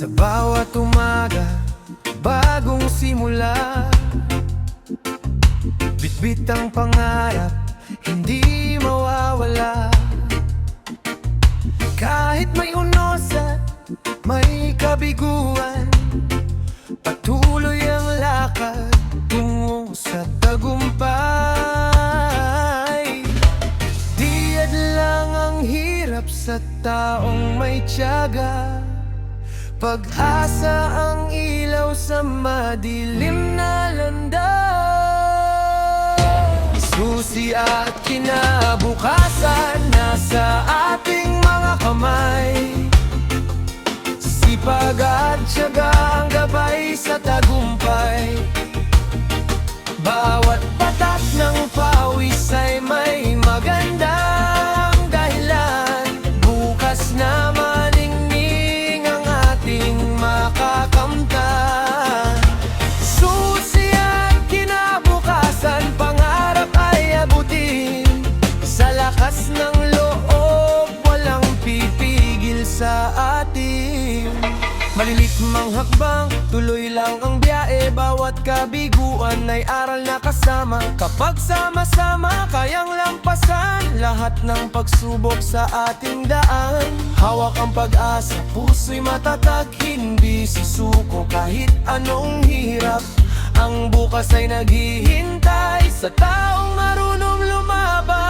Sa bawat umaga, bagong simula. Bitbit ang pangarap, hindi mawawala. Kahit may unos at may kabiguan, patuloy ang lakad tungo sa tagumpay. Di lang ang hirap sa taong may tiyaga, pag-asa ang ilaw sa madilim na landas. Susi at kinabukasan nasa ating mga kamay. Sipag at tiyaga ang gabay sa tagumpay. Bawat patak ng pawis ay may magandang dahilan. Bukas na maningning ang ating makakamtan. Susi at kinabukasan, pangarap ay abutin. Sa lakas ng loob, walang pipigil sa atin. Malilit mang hakbang, tuloy lang ang biyahe. Bawat kabiguan ay aral na kasama. Kapag sama-sama, kayang lampasan lahat ng pagsubok sa ating daan. Hawak ang pag-asa, puso'y matatag, hindi susuko kahit anong hirap. Ang bukas ay naghihintay sa taong marunong lumaban.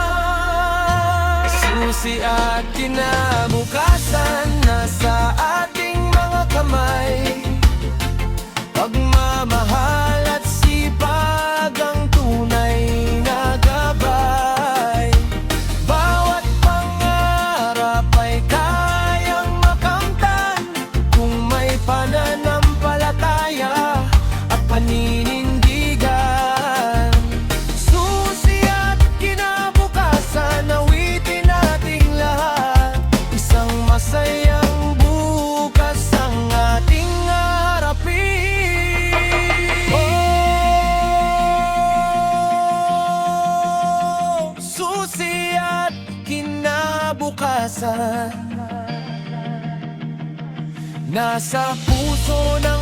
Susi at kinabukasan nasa ating mga kamay. Pagmamahal at sipag ang tunay na gabay. Bawat pangarap ay kayang makamtan kung may pananampalataya at paninindigan. Susi at kinabukasan, awitin nating lahat. Isang masayang bukas ang ating harapin. Oh, susi at kinabukasan nasa puso na